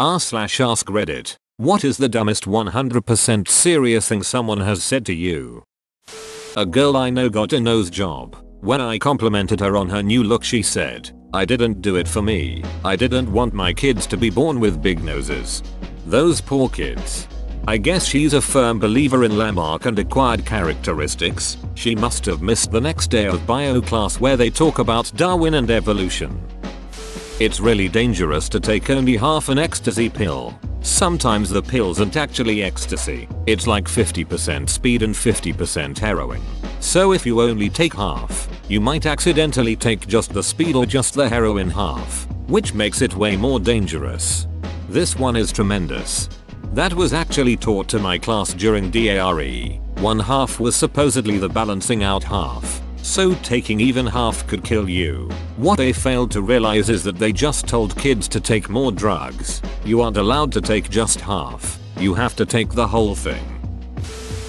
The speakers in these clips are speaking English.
r/ask Reddit. What is the dumbest 100% serious thing someone has said to you? A girl I know got a nose job. When I complimented her on her new look, she said, "I didn't do it for me. I didn't want my kids to be born with big noses." Those poor kids. I guess she's a firm believer in landmark and acquired characteristics. She must have missed the next day of bio class where they talk about Darwin and evolution. It's really dangerous to take only half an ecstasy pill. Sometimes the pill isn't actually ecstasy. It's like 50% speed and 50% heroin. So if you only take half, you might accidentally take just the speed or just the heroin half, which makes it way more dangerous. This one is tremendous. That was actually taught to my class during DARE. One half was supposedly the balancing out half. So taking even half could kill you. What they failed to realize is that they just told kids to take more drugs. You aren't allowed to take just half. You have to take the whole thing.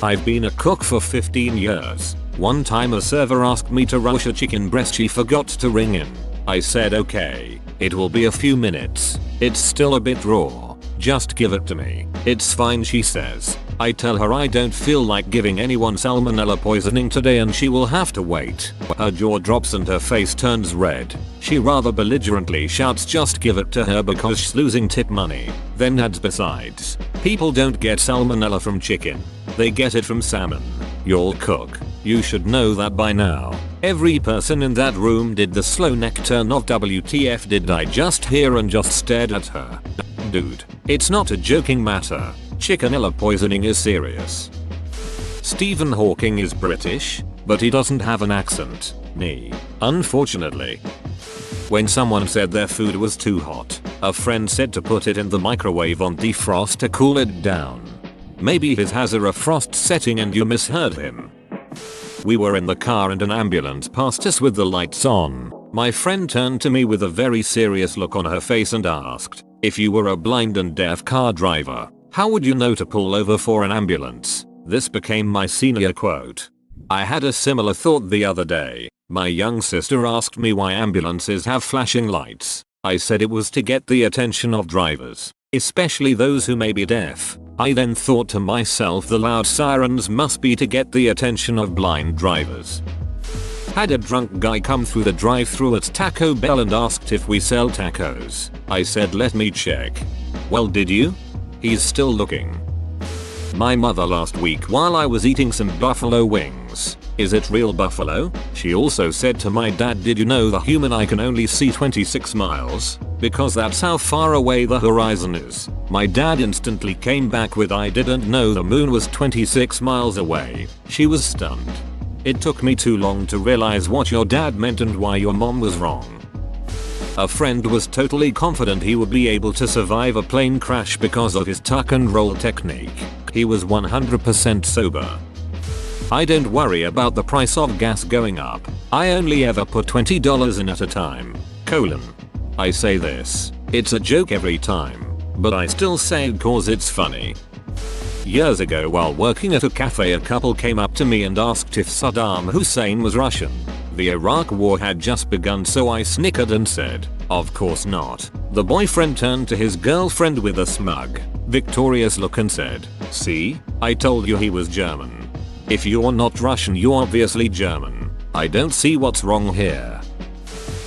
I've been a cook for 15 years. One time a server asked me to rush a chicken breast she forgot to ring in. I said okay, it will be a few minutes. It's still a bit raw. Just give it to me. It's fine, she says. I tell her I don't feel like giving anyone salmonella poisoning today and she will have to wait. Her jaw drops and her face turns red. She rather belligerently shouts just give it to her because she's losing tip money. Then adds, besides, people don't get salmonella from chicken. They get it from salmon. You'll cook. You should know that by now. Every person in that room did the slow neck turn of WTF did I just hear and just stared at her. Dude, it's not a joking matter. Chickenella poisoning is serious. Stephen Hawking is British, but he doesn't have an accent. Me. Unfortunately. When someone said their food was too hot, a friend said to put it in the microwave on defrost to cool it down. Maybe his has a refrost setting and you misheard him. We were in the car and an ambulance passed us with the lights on. My friend turned to me with a very serious look on her face and asked, "If you were a blind and deaf car driver, how would you know to pull over for an ambulance?" This became my senior quote. I had a similar thought the other day. My young sister asked me why ambulances have flashing lights. I said it was to get the attention of drivers, especially those who may be deaf. I then thought to myself the loud sirens must be to get the attention of blind drivers. Had a drunk guy come through the drive-thru at Taco Bell and asked if we sell tacos. I said let me check. Well, did you? He's still looking. My mother last week while I was eating some buffalo wings. Is it real buffalo? She also said to my dad, did you know the human eye can only see 26 miles? Because that's how far away the horizon is. My dad instantly came back with I didn't know the moon was 26 miles away. She was stunned. It took me too long to realize what your dad meant and why your mom was wrong. A friend was totally confident he would be able to survive a plane crash because of his tuck and roll technique. He was 100% sober. I don't worry about the price of gas going up. I only ever put $20 in at a time. I say this. It's a joke every time. But I still say it cause it's funny. Years ago while working at a cafe, a couple came up to me and asked if Saddam Hussein was Russian. The Iraq war had just begun, so I snickered and said, "Of course not." The boyfriend turned to his girlfriend with a smug, victorious look and said, "See? I told you he was German. If you're not Russian, you're obviously German. I don't see what's wrong here."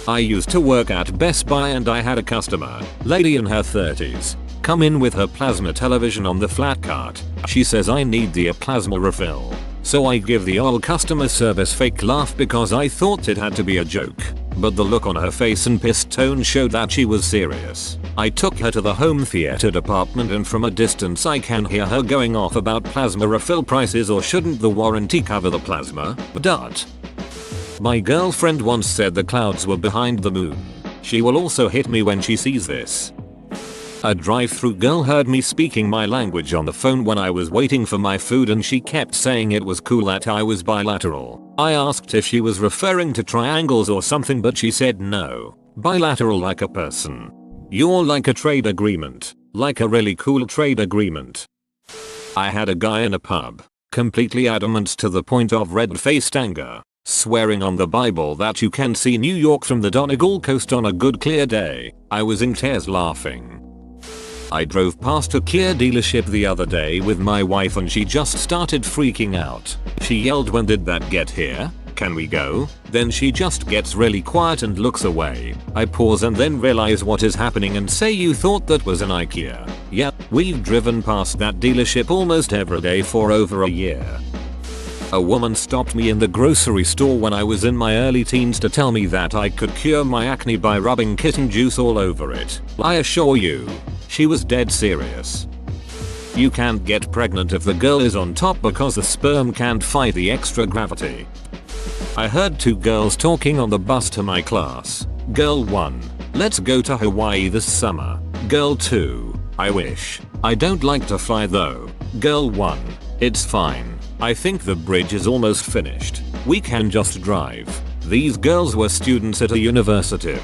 I used to work at Best Buy and I had a customer, lady in her 30s, come in with her plasma television on the flat cart. She says I need the plasma refill. So I give the old customer service fake laugh because I thought it had to be a joke. But the look on her face and pissed tone showed that she was serious. I took her to the home theater department and from a distance I can hear her going off about plasma refill prices or shouldn't the warranty cover the plasma. My girlfriend once said the clouds were behind the moon. She will also hit me when she sees this. A drive-thru girl heard me speaking my language on the phone when I was waiting for my food and she kept saying it was cool that I was bilateral. I asked if she was referring to triangles or something, but she said no. Bilateral like a person. You're like a trade agreement. Like a really cool trade agreement. I had a guy in a pub, completely adamant to the point of red-faced anger, swearing on the Bible that you can see New York from the Donegal coast on a good clear day. I was in tears laughing. I drove past a Kia dealership the other day with my wife and she just started freaking out. She yelled, "When did that get here? Can we go?" Then she just gets really quiet and looks away. I pause and then realize what is happening and say, "You thought that was an IKEA?" Yeah, we've driven past that dealership almost every day for over a year. A woman stopped me in the grocery store when I was in my early teens to tell me that I could cure my acne by rubbing kitten juice all over it. I assure you, she was dead serious. You can't get pregnant if the girl is on top because the sperm can't fight the extra gravity. I heard two girls talking on the bus to my class. Girl 1, "Let's go to Hawaii this summer." Girl 2, "I wish. I don't like to fly though." Girl 1, "It's fine. I think the bridge is almost finished. We can just drive." These girls were students at a university.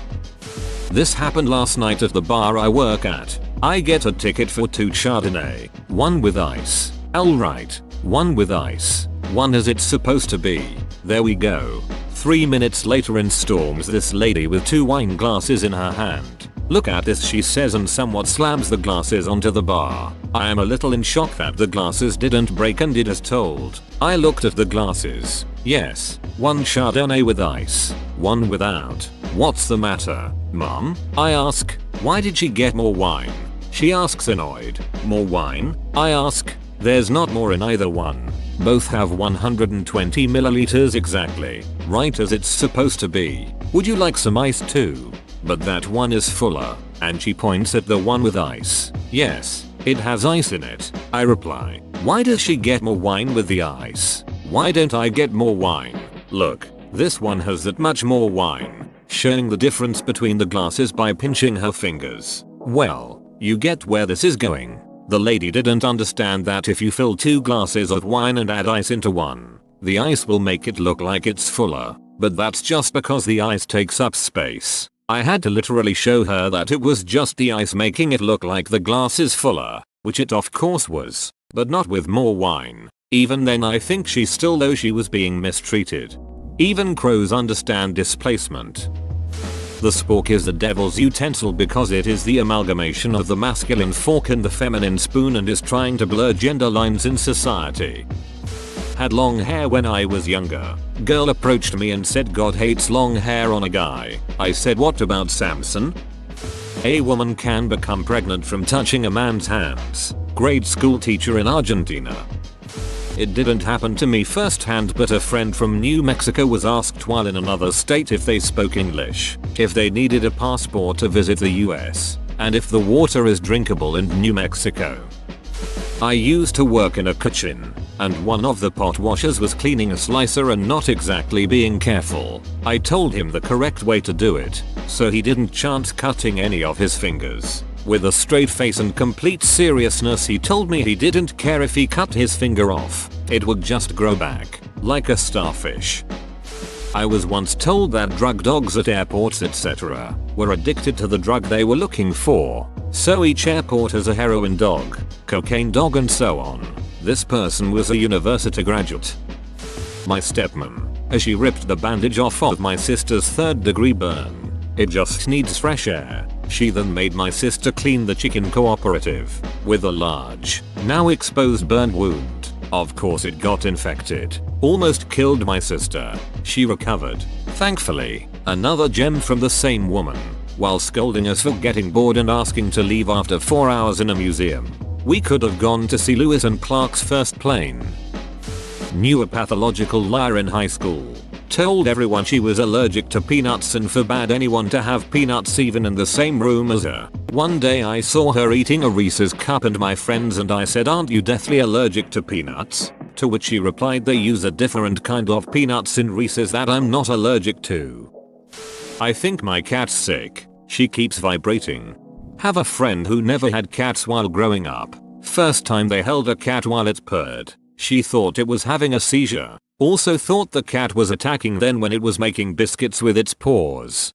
This happened last night at the bar I work at. I get a ticket for 2 Chardonnay, 1 with ice. Alright, 1 with ice, 1 as it's supposed to be. There we go. 3 minutes later in storms this lady with 2 wine glasses in her hand. "Look at this," she says, and somewhat slams the glasses onto the bar. I am a little in shock that the glasses didn't break and did as told. I looked at the glasses. Yes, 1 Chardonnay with ice, 1 without. "What's the matter, Mom?" I ask. "Why did she get more wine?" She asks, annoyed. "More wine?" I ask. "There's not more in either one. Both have 120 milliliters exactly, right as it's supposed to be. Would you like some ice too? But that one is fuller." And she points at the one with ice. "Yes, it has ice in it," I reply. "Why does she get more wine with the ice? Why don't I get more wine? Look, this one has that much more wine," showing the difference between the glasses by pinching her fingers. Well, you get where this is going. The lady didn't understand that if you fill 2 glasses of wine and add ice into one, the ice will make it look like it's fuller, but that's just because the ice takes up space. I had to literally show her that it was just the ice making it look like the glass is fuller, which it of course was, but not with more wine. Even then I think she still though she was being mistreated. Even crows understand displacement. The spork is the devil's utensil because it is the amalgamation of the masculine fork and the feminine spoon and is trying to blur gender lines in society. Had long hair when I was younger. Girl approached me and said God hates long hair on a guy. I said, "What about Samson?" A woman can become pregnant from touching a man's hands. Grade school teacher in Argentina. It didn't happen to me firsthand, but a friend from New Mexico was asked while in another state if they spoke English, if they needed a passport to visit the US, and if the water is drinkable in New Mexico. I used to work in a kitchen, and one of the pot washers was cleaning a slicer and not exactly being careful. I told him the correct way to do it, so he didn't chance cutting any of his fingers. With a straight face and complete seriousness he told me he didn't care if he cut his finger off, it would just grow back, like a starfish. I was once told that drug dogs at airports etc. were addicted to the drug they were looking for, so each airport has a heroin dog, cocaine dog and so on. This person was a university graduate. My stepmom, as she ripped the bandage off of my sister's 3rd-degree burn. It just needs fresh air. She then made my sister clean the chicken cooperative with a large, now exposed burn wound. Of course it got infected. Almost killed my sister. She recovered, thankfully. Another gem from the same woman. While scolding us for getting bored and asking to leave after 4 hours in a museum. We could have gone to see Lewis and Clark's first plane. Knew a pathological liar in high school. Told everyone she was allergic to peanuts and forbade anyone to have peanuts even in the same room as her. One day I saw her eating a Reese's cup and my friends and I said, "Aren't you deathly allergic to peanuts?" To which she replied, "They use a different kind of peanuts in Reese's that I'm not allergic to." I think my cat's sick. She keeps vibrating. Have a friend who never had cats while growing up. First time they held a cat while it purred, she thought it was having a seizure. Also thought the cat was attacking then when it was making biscuits with its paws.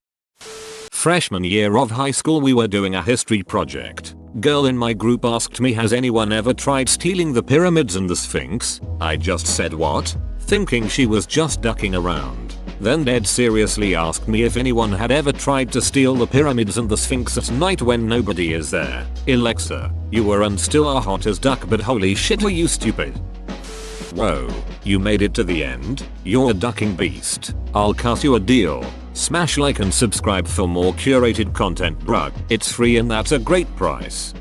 Freshman year of high school we were doing a history project. Girl in my group asked me, "Has anyone ever tried stealing the pyramids and the Sphinx?" I just said, "What?" thinking she was just ducking around. Then dead seriously asked me if anyone had ever tried to steal the pyramids and the Sphinx at night when nobody is there. Alexa, you were and still are hot as duck, but holy shit are you stupid. Whoa, you made it to the end? You're a ducking beast. I'll cut you a deal. Smash like and subscribe for more curated content, bruh. It's free and that's a great price.